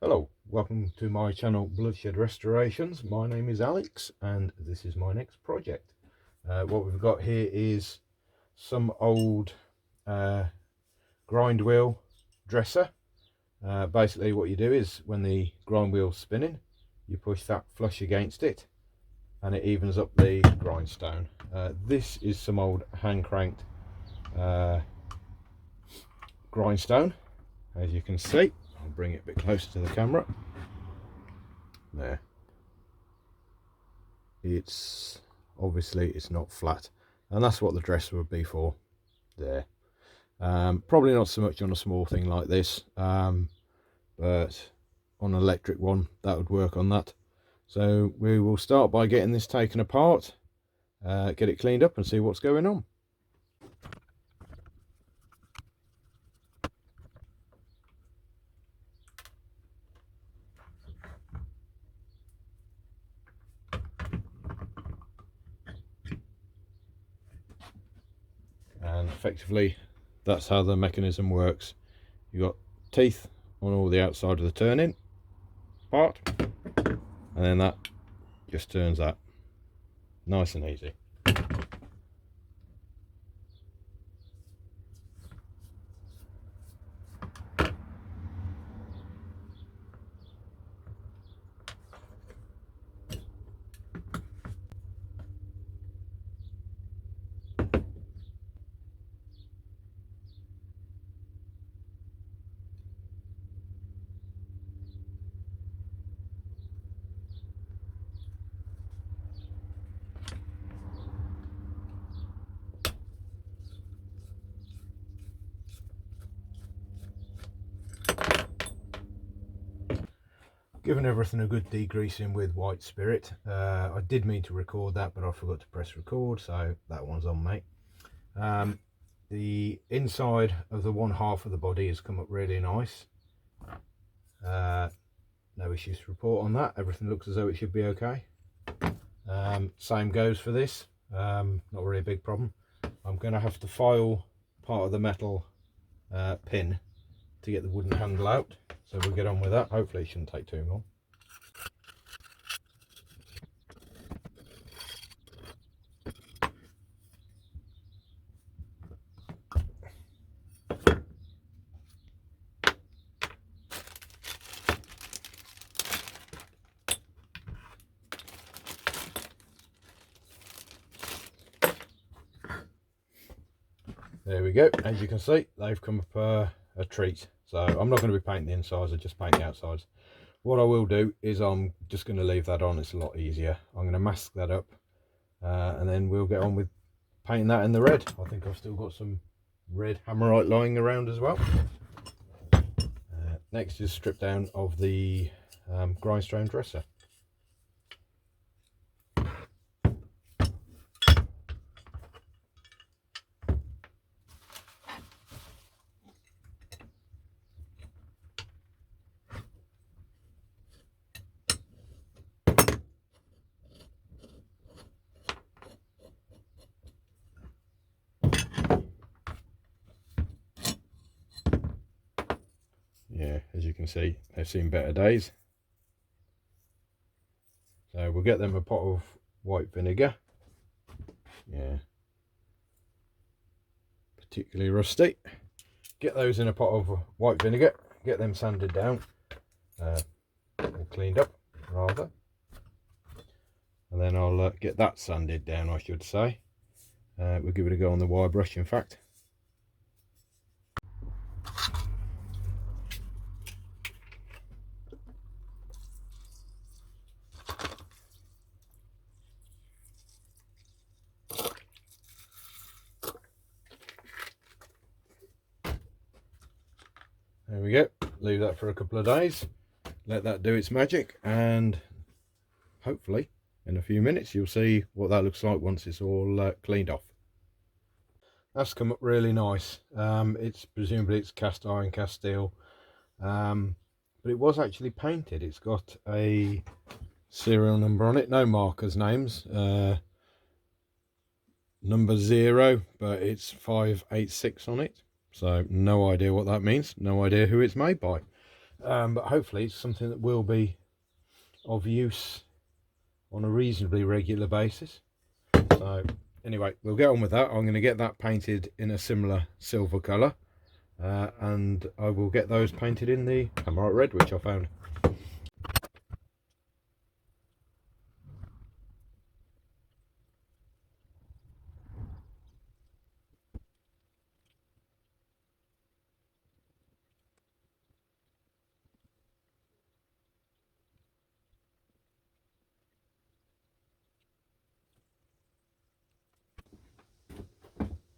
Hello, welcome to my channel Bloodshed Restorations. My name is Alex and this is my next project. What we've got here is some old grind wheel dresser. Basically what you do is when the grind wheel's spinning, you push that flush against it and it evens up the grindstone. This is some old hand cranked grindstone, as you can see. I'll bring it a bit closer to the camera. There. It's obviously it's not flat, and that's what the dresser would be for there. Probably not so much on a small thing like this, but on an electric one that would work on that. So we will start by getting this taken apart, get it cleaned up and see what's going on. And effectively that's how the mechanism works. You've got teeth on all the outside of the turning part, and then that just turns that nice and easy. Given everything a good degreasing with white spirit. I did mean to record that, but I forgot to press record, so that one's on me. The inside of the one half of the body has come up really nice. No issues to report on that. Everything looks as though it should be okay. Same goes for this. Not really a big problem. I'm going to have to file part of the metal pin to get the wooden handle out, so we'll get on with that. Hopefully it shouldn't take too long. There we go. As you can see, they've come up a treat. So I'm not going to be painting the insides, I just paint the outsides. What I will do is I'm just going to leave that on. It's a lot easier. I'm going to mask that up and then we'll get on with painting that in the red. I think I've still got some red Hammerite lying around as well. Next is strip down of the grindstone dresser. Yeah, as you can see, they've seen better days. So we'll get them a pot of white vinegar. Yeah, particularly rusty. Get those in a pot of white vinegar, get them sanded down, or cleaned up rather, and then I'll get that sanded down, I should say. We'll give it a go on the wire brush, in fact. There we go. Leave that for a couple of days, let that do its magic, and hopefully in a few minutes you'll see what that looks like once it's all cleaned off. That's come up really nice. It's presumably it's cast iron, cast steel, but it was actually painted. It's got a serial number on it, no markers names, number 0, but it's 586 on it. So no idea what that means, no idea who it's made by. but hopefully it's something that will be of use on a reasonably regular basis. So anyway, we'll get on with that. I'm going to get that painted in a similar silver colour, and I will get those painted in the Hammerite red, which I found.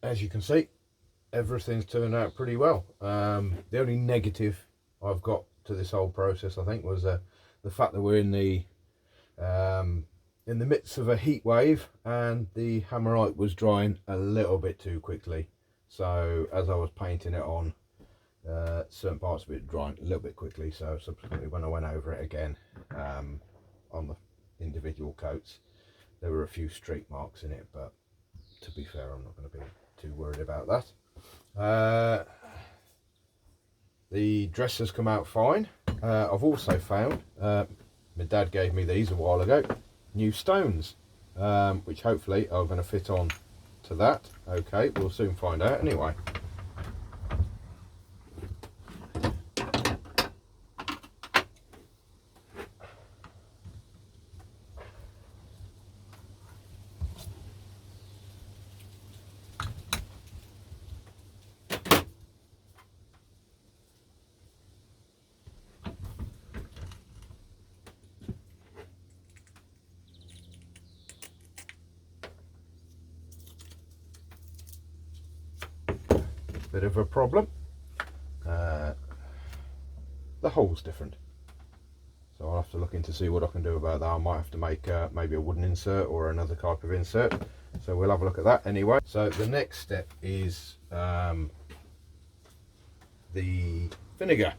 As you can see, everything's turned out pretty well. The only negative I've got to this whole process, I think, was the fact that we're in the midst of a heat wave, and the Hammerite was drying a little bit too quickly. So as I was painting it on, certain parts of it drying a little bit quickly. So subsequently, when I went over it again on the individual coats, there were a few streak marks in it, but to be fair, I'm not going to be too worried about that. The dress has come out fine. I've also found, my dad gave me these a while ago, new stones, which hopefully are going to fit on to that. Okay, we'll soon find out anyway. Bit of a problem. The hole's different, so I'll have to look into see what I can do about that. I might have to make maybe a wooden insert or another type of insert, so we'll have a look at that anyway. So the next step is the vinegar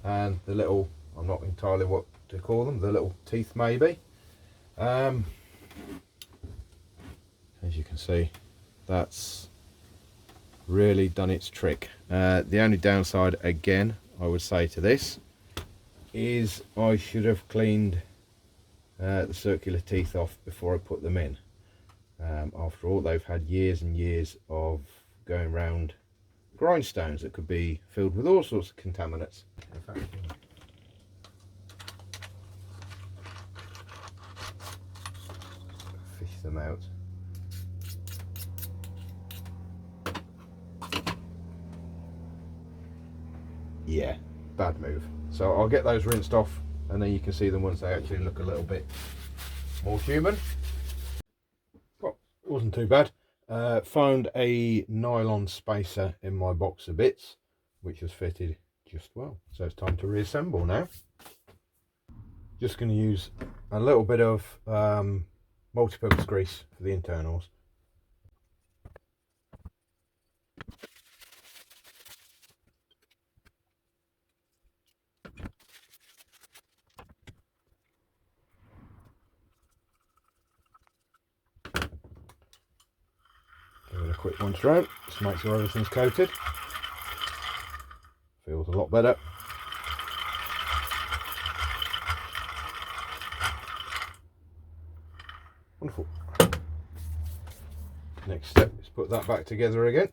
and the little, I'm not entirely what to call them, the little teeth maybe. As you can see, that's really done its trick. The only downside, again, I would say to this is I should have cleaned the circular teeth off before I put them in. After all, they've had years and years of going round grindstones that could be filled with all sorts of contaminants. In fact, fish them out. Yeah, bad move. So I'll get those rinsed off, and then you can see them once they actually look a little bit more human. Well, it wasn't too bad. Found a nylon spacer in my box of bits, which has fitted just well. So it's time to reassemble now. Just going to use a little bit of multi-purpose grease for the internals. Give it a quick once round, just to make sure everything's coated. Feels a lot better. Wonderful. Next step is put that back together again.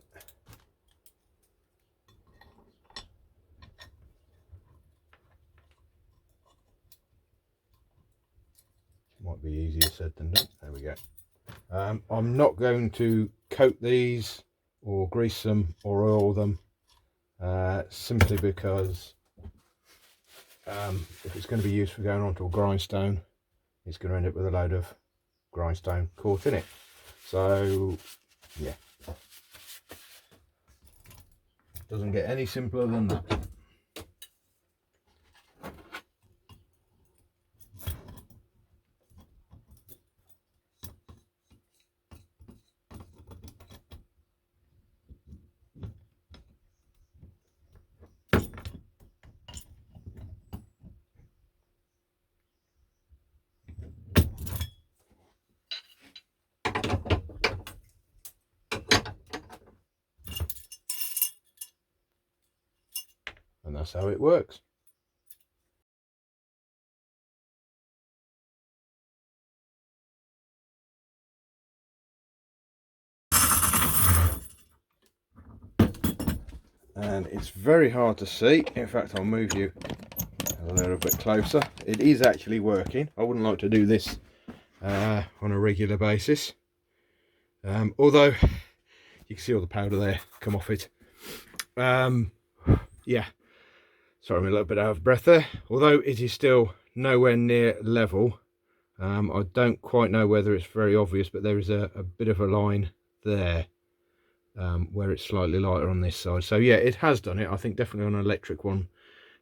Might be easier said than done. There we go. I'm not going to coat these or grease them or oil them, simply because if it's going to be used for going onto a grindstone, it's going to end up with a load of grindstone caught in it. So yeah, doesn't get any simpler than that. And that's how it works. and it's very hard to see. In fact, I'll move you a little bit closer. It is actually working. I wouldn't like to do this on a regular basis, although you can see all the powder there come off it. Yeah, sorry, I'm a little bit out of breath there. Although it is still nowhere near level, I don't quite know whether it's very obvious, but there is a bit of a line there where it's slightly lighter on this side. So yeah, it has done it. I think definitely on an electric one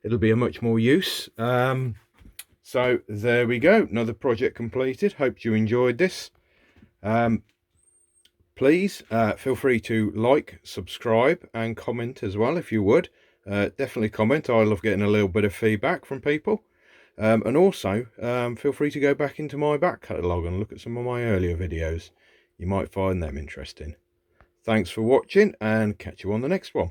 it'll be a much more use. So there we go, another project completed. Hope you enjoyed this. Please feel free to like, subscribe and comment as well if you would. Definitely comment. I love getting a little bit of feedback from people. And also feel free to go back into my back catalogue and look at some of my earlier videos. You might find them interesting. Thanks for watching, and catch you on the next one.